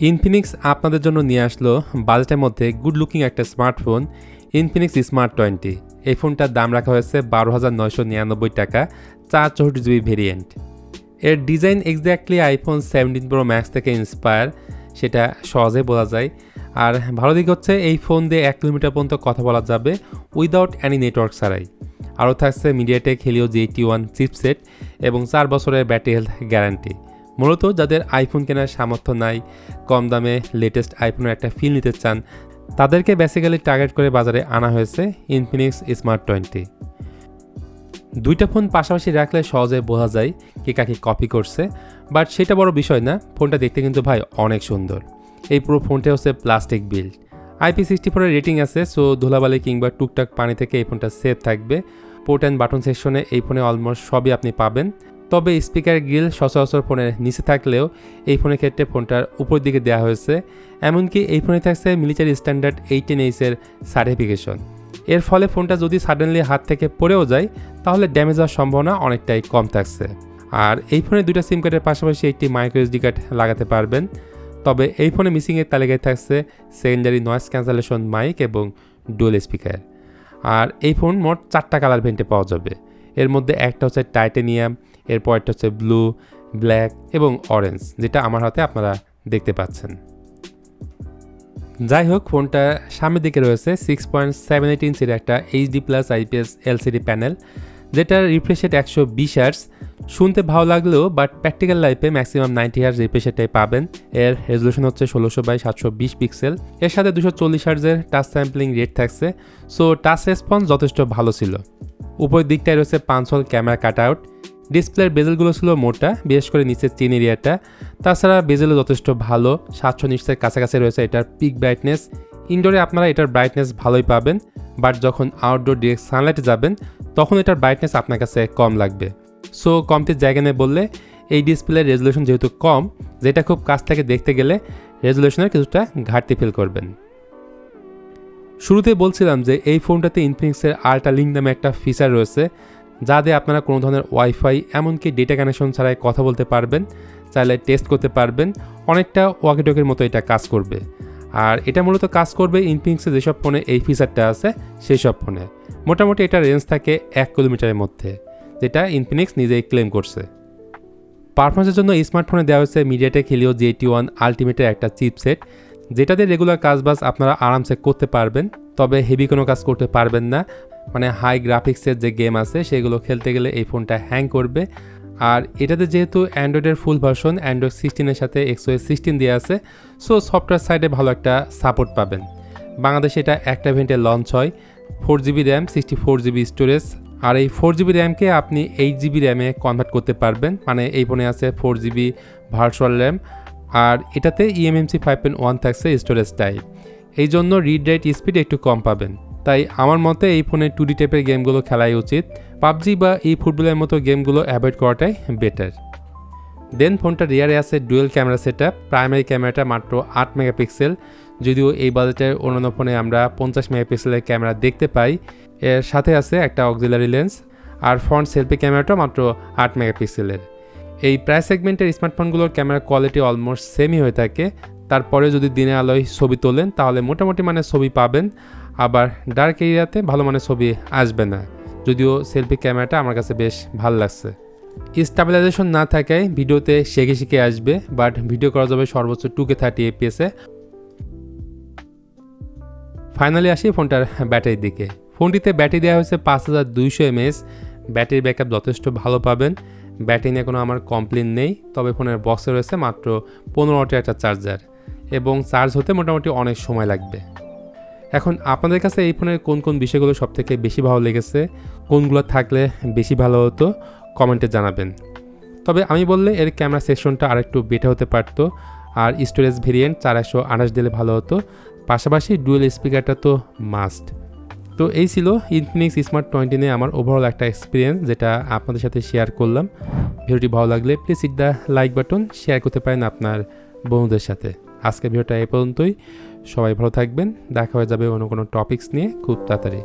Infinix আপনাদের জন্য নিয়ে আসলো বাজেটের মধ্যে গুড লুকিং একটা স্মার্টফোন ইনফিনিক্স স্মার্ট 20। এই ফোনটার দাম রাখা হয়েছে 12,999 টাকা, 464 ভেরিয়েন্ট। এর design exactly iPhone 17 pro max থেকে ইন্সপায়ার, সেটা সহজে বলা যায়। আর ভালো দিক হচ্ছে এই ফোন দিয়ে 1 কিলোমিটার পর্যন্ত কথা বলা যাবে উইদাউট অ্যানি নেটওয়ার্ক ছাড়াই। আরও থাকছে মিডিয়াটেক হেলিও G81 চিপসেট এবং 4 বছরের ব্যাটারি হেলথ গ্যারান্টি। মূলত যাদের আইফোন কেনার সামর্থ্য নাই, কম দামে লেটেস্ট আইফোনের একটা ফিল নিতে চান, তাদেরকে বেসিক্যালি টার্গেট করে বাজারে আনা হয়েছে ইনফিনিক্স স্মার্ট 20। দুইটা ফোন পাশাপাশি রাখলে সহজে বোঝা যায় কে কাকে কপি করছে, বাট সেটা বড় বিষয় না। ফোনটা দেখতে কিন্তু ভাই অনেক সুন্দর। এই পুরো ফোনটা হচ্ছে প্লাস্টিক বিল্ড, IP64 এর রেটিং আছে, সো ধুলাবালি কিংবা টুকটাক পানি থেকে এই ফোনটা সেফ থাকবে। পোর্ট অ্যান্ড বাটন সেকশনে এই ফোনে অলমোস্ট সবই আপনি পাবেন, তবে স্পিকার গ্রিল সচরাচর ফোনের নিচে থাকলেও এই ফোনের ক্ষেত্রে ফোনটার উপর দিকে দেওয়া হয়েছে। এমনকি এই ফোনে থাকছে মিলিটারি স্ট্যান্ডার্ড 18H এর সার্টিফিকেশন। এর ফলে ফোনটা যদি সাডেনলি হাত থেকে পড়েও যায় তাহলে ড্যামেজ হওয়ার সম্ভাবনা অনেকটাই কম থাকছে। আর এই ফোনে দুইটা সিম কার্ডের পাশাপাশি একটি মাইক্রো SD কার্ড লাগাতে পারবেন। তবে এই ফোনে মিসিংয়ের তালিকায় থাকছে সেকেন্ডারি নয়েজ ক্যান্সেলেশন মাইক এবং ডুয়াল স্পিকার। আর এই ফোন মোট 4টা কালার ভেন্টে পাওয়া যাবে। এর মধ্যে একটা হচ্ছে টাইটানিয়াম, এরপর একটা হচ্ছে ব্লু, ব্ল্যাক এবং অরেঞ্জ, যেটা আমার হাতে আপনারা দেখতে পাচ্ছেন। যাই হোক, ফোনটা সামনের দিকে রয়েছে 6.78 ইঞ্চির একটা HD+ IPS LCD প্যানেল, যেটার রিফ্রেশ রেট 120 হার্টজ। শুনতে ভালো লাগলেও বাট প্র্যাকটিক্যাল লাইফে ম্যাক্সিমাম 90 হার্টজ রিফ্রেশ রেটটাই পাবেন। এর রেজলিউশন হচ্ছে 16x720 পিক্সেল। এর সাথে 240 হার্টজের টাচ স্যাম্পলিং রেট থাকছে, সো টাচ রেসপন্স যথেষ্ট ভালো ছিল। উপরের দিকটায় রয়েছে 5 হল ক্যামেরা কাট আউট। ডিসপ্লের বেজেলগুলো ছিল মোটা, বিশেষ করে নিচের চিন এরিয়াটা। তাছাড়া বেজেলও যথেষ্ট ভালো, 700 নিটসের কাছাকাছি রয়েছে এটার পিক ব্রাইটনেস। ইনডোরে আপনারা এটার ব্রাইটনেস ভালোই পাবেন, বাট যখন আউটডোর ডিরেক্ট সানলাইটে যাবেন তখন এটার ব্রাইটনেস আপনার কাছে কম লাগবে। সো কমতির জায়গা নেই বললে এই ডিসপ্লের রেজলিউশন যেহেতু কম, যেটা খুব কাছ থেকে দেখতে গেলে রেজলিউশনের কিছুটা ঘাটতি ফিল করবেন। শুরুতে বলছিলাম যে এই ফোনটাতে ইনফিনিক্সের আল্ট্রা লিঙ্ক নামে একটা ফিচার রয়েছে, যা দিয়ে আপনারা কোনো ধরনের ওয়াইফাই এমনকি ডেটা কানেকশন ছাড়াই কথা বলতে পারবেন, চাইলে টেস্ট করতে পারবেন। অনেকটা ওয়াকিটকির মতো এটা কাজ করবে। আর এটা মূলত কাজ করবে ইনফিনিক্সের যেসব ফোনে এই ফিচারটা আছে সেই সব ফোনে। মোটামুটি এটা রেঞ্জ থাকে 1 কিলোমিটারের মধ্যে, যেটা ইনফিনিক্স নিজেই ক্লেম করছে। পারফরমেন্সের জন্য স্মার্টফোনে দেওয়া হয়েছে মিডিয়াটেক হেলিও G81 আলটিমেটের একটা চিপসেট, যেটাতে রেগুলার কাজবাজ আপনারা আরামসে করতে পারবেন, তবে হেভি কোনো কাজ করতে পারবেন না। মানে হাই গ্রাফিক্সের যে গেম আছে সেগুলো খেলতে গেলে এই ফোনটা হ্যাং করবে। আর এটাতে যেহেতু অ্যান্ড্রয়েডের ফুল ভার্সন অ্যান্ড্রয়েড 16-এর সাথে XOS 16 দেওয়া আছে, সো সফটওয়্যার সাইডে ভালো একটা সাপোর্ট পাবেন। বাংলাদেশে এটা একটা ভেরিয়েন্টে লঞ্চ হয়, 4GB র্যাম 64GB স্টোরেজ। আর এই 4GB র্যামকে আপনি 8GB র্যামে কনভার্ট করতে পারবেন, মানে এই ফোনে আছে 4GB ভার্চুয়াল র্যাম। আর এটাতে eMMC 5.1 থাকছে স্টোরেজ টাইপ, এই জন্য রিড রাইট স্পিড একটু কম পাবেন। তাই আমার মতে এই ফোনে 2D টাইপের গেমগুলো খেলাই উচিত, পাবজি বা এই ফুটবলের মতো গেমগুলো অ্যাভয়েড করাটাই বেটার। দেন ফোনটা রিয়ারে আছে ডুয়েল ক্যামেরা সেটআপ। প্রাইমারি ক্যামেরাটা মাত্র 8 মেগাপিক্সেল, যদিও এই বাজেটের অন্যান্য ফোনে আমরা 50 মেগাপিক্সেলের ক্যামেরা দেখতে পাই। এর সাথে আছে একটা অক্সিলারি লেন্স, আর ফ্রন্ট সেলফি ক্যামেরাটা মাত্র 8 মেগাপিক্সেলের। এই প্রাইস সেগমেন্টের স্মার্টফোনগুলোর ক্যামেরা কোয়ালিটি অলমোস্ট সেমই হয়ে থাকে। তারপরে যদি দিনে আলোয় ছবি তোলেন তাহলে মোটামুটি মানে ছবি পাবেন, আবার ডার্ক এরিয়াতে ভালো মানে ছবি আসবে না। যদিও সেলফি ক্যামেরাটা আমার কাছে বেশ ভালো লাগছে। স্টেবিলাইজেশন না থাকায় ভিডিওতে শিখে আসবে, বাট ভিডিও করা যাবে সর্বোচ্চ 2K 30 FPS-এ। ফাইনালি আসি ফোনটার ব্যাটারির দিকে। ফোনটিতে ব্যাটারি দেওয়া হয়েছে 5200 mAh। ব্যাটারি ব্যাকআপ যথেষ্ট ভালো পাবেন, ব্যাটারি নিয়ে কোনো আমার কমপ্লেন নেই। তবে ফোনের বক্সে রয়েছে মাত্র 15 ওয়াটের একটা চার্জার, এবং চার্জ হতে মোটামুটি অনেক সময় লাগবে। এখন আপনাদের কাছে এই ফোনের কোন কোন বিষয়গুলো সবথেকে বেশি ভালো লেগেছে, কোনগুলো থাকলে বেশি ভালো হতো, কমেন্টে জানাবেন। তবে আমি বললে এর ক্যামেরা সেকশনটা আরেকটু বেটার হতে পারতো, আর স্টোরেজ ভেরিয়েন্ট 428 দিলে ভালো হতো। পাশাপাশি ডুয়েল স্পিকারটা তো মাস্ট। তো এই ছিল ইনফিনিক্স স্মার্ট 20 নিয়ে আমার ওভারঅল একটা এক্সপিরিয়েন্স, যেটা আপনাদের সাথে শেয়ার করলাম। ভিডিওটি ভালো লাগলে please hit the like button, share করতে পারেন আপনার বন্ধুদের সাথে। আজকের ভিডিওটা এই পর্যন্তই। সবাই ভালো থাকবেন, দেখা হয়ে যাবে অন্য কোনো টপিকস নিয়ে খুব তাড়াতাড়ি।